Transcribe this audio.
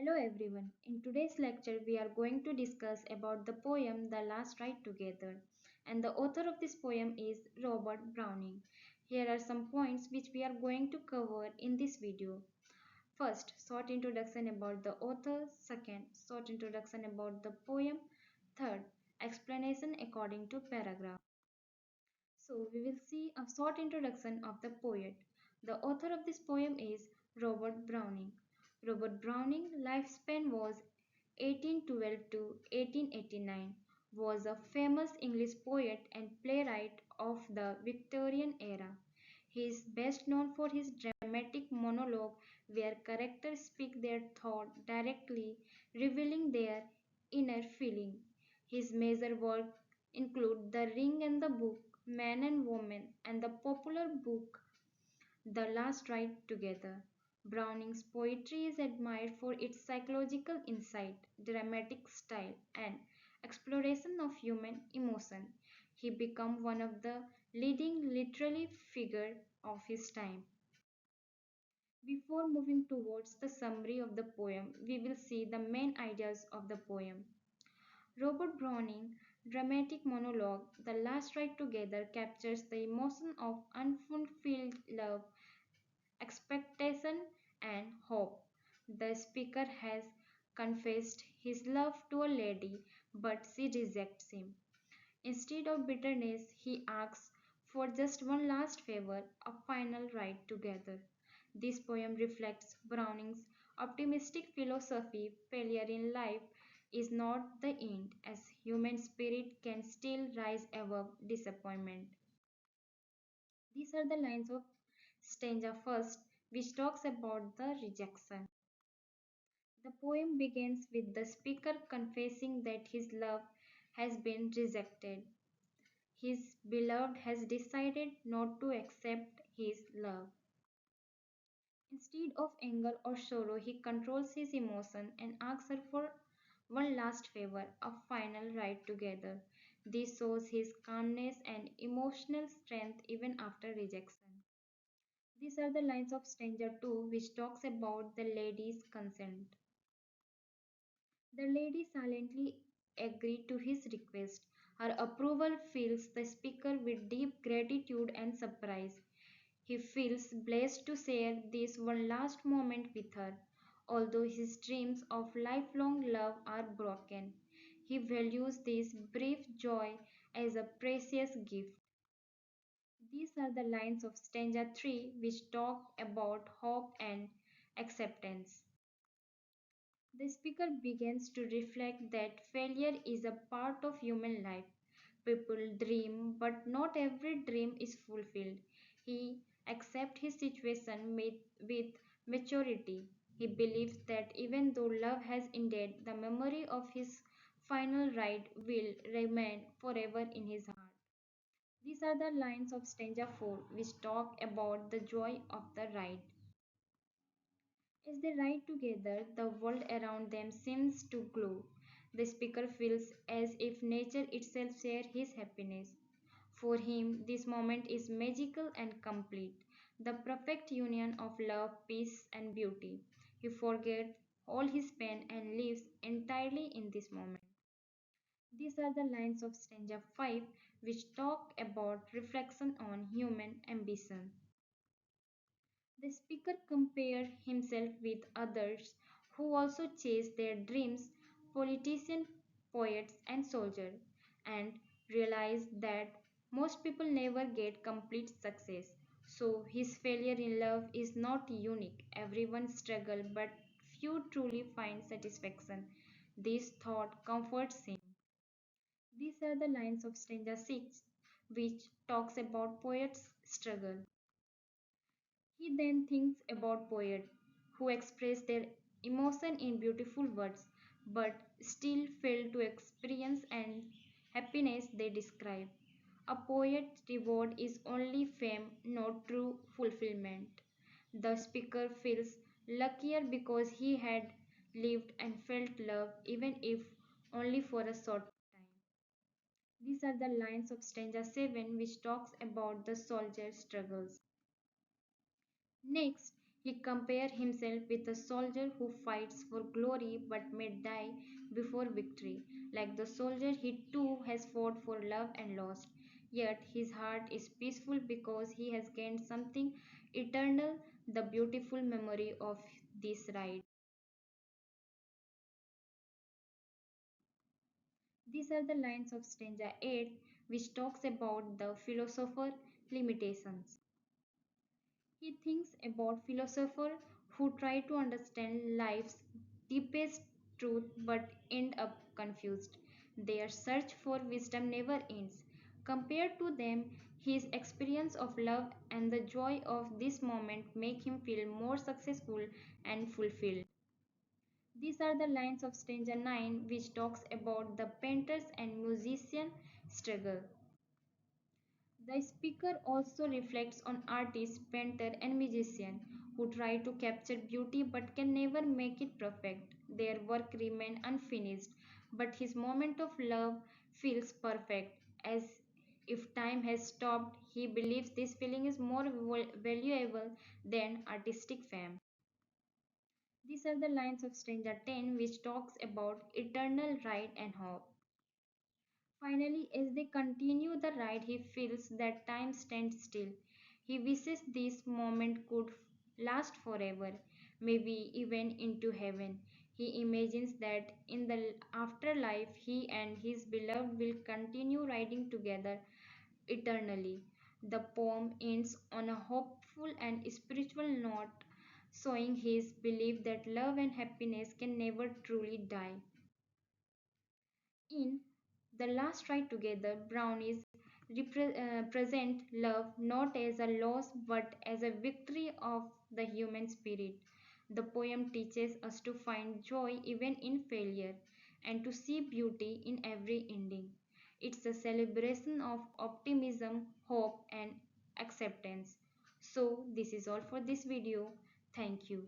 Hello everyone. In today's lecture we are going to discuss about the poem The Last Ride Together, and the author of this poem is Robert Browning. Here are some points which we are going to cover in this video. First, short introduction about the author. Second, short introduction about the poem. Third, explanation according to paragraph. So we will see a short introduction of the poet. The author of this poem is Robert Browning. Robert Browning lifespan was 1812 to 1889, was a famous English poet and playwright of the Victorian era. He is best known for his dramatic monologue where characters speak their thought directly, revealing their inner feeling. His major works include The Ring and the Book, Man and Woman, and the popular book The Last Ride Together. Browning's poetry is admired for its psychological insight, dramatic style, and exploration of human emotion. He became one of the leading literary figures of his time. Before moving towards the summary of the poem, we will see the main ideas of the poem. Robert Browning dramatic monologue The Last Ride Together captures the emotion of unfulfilled love, expectation, and hope. The speaker has confessed his love to a lady, but she rejects him. Instead of bitterness, he asks for just one last favor, a final ride together. This poem reflects Browning's optimistic philosophy: failure in life is not the end, as human spirit can still rise above disappointment. These are the lines of stanza first, which talks about the rejection. The poem begins with the speaker confessing that his love has been rejected. His beloved has decided not to accept his love. Instead of anger or sorrow, he controls his emotion and asks her for one last favor, a final ride together. This shows his calmness and emotional strength even after rejection. These are the lines of stanza 2, which talks about the lady's consent. The lady silently agreed to his request. Her approval fills the speaker with deep gratitude and surprise. He feels blessed to share this one last moment with her. Although his dreams of lifelong love are broken, he values this brief joy as a precious gift. These are the lines of stanza 3, which talk about hope and acceptance. The speaker begins to reflect that failure is a part of human life. People dream, but not every dream is fulfilled. He accepts his situation with maturity. He believes that even though love has ended, the memory of his final ride will remain forever in his heart. These are the lines of stanza 4, which talk about the joy of the ride. As they ride together, the world around them seems to glow. The speaker feels as if nature itself shares his happiness. For him, this moment is magical and complete, the perfect union of love, peace, and beauty. He forgets all his pain and lives entirely in this moment. These are the lines of stanza 5, which talk about reflection on human ambition. The speaker compared himself with others who also chase their dreams, politicians, poets, and soldiers, and realized that most people never get complete success. So his failure in love is not unique. Everyone struggles, but few truly find satisfaction. This thought comforts him. These are the lines of stanza 6, which talks about poets' struggle. He then thinks about poets who express their emotion in beautiful words but still fail to experience and happiness they describe. A poet's reward is only fame, not true fulfillment. The speaker feels luckier because he had lived and felt love even if only for a short time. These are the lines of stanza 7, which talks about the soldier's struggles. Next, He compares himself with a soldier who fights for glory but may die before victory. Like the soldier, he too has fought for love and lost. Yet his heart is peaceful because he has gained something eternal, the beautiful memory of this ride. These are the lines of stanza 8, which talks about the philosopher limitations. He thinks about philosophers who try to understand life's deepest truth but end up confused. Their search for wisdom never ends. Compared to them, his experience of love and the joy of this moment make him feel more successful and fulfilled. These are the lines of stanza 9 which talks about the painter's and musician struggle. The speaker also reflects on artist, painter, and musician who try to capture beauty but can never make it perfect. Their work remains unfinished, but his moment of love feels perfect. As if time has stopped, he believes this feeling is more valuable than artistic fame. These are the lines of stanza 10 which talks about eternal right and hope. Finally, as they continue the ride, he feels that time stands still. He wishes this moment could last forever, maybe even into heaven. He imagines that in the afterlife, he and his beloved will continue riding together eternally. The poem ends on a hopeful and spiritual note, showing his belief that love and happiness can never truly die. In The Last Ride Together, brownies present love not as a loss but as a victory of the human spirit. The poem teaches us to find joy even in failure and to see beauty in every ending. It's a celebration of optimism, hope, and acceptance. So, this is all for this video. Thank you.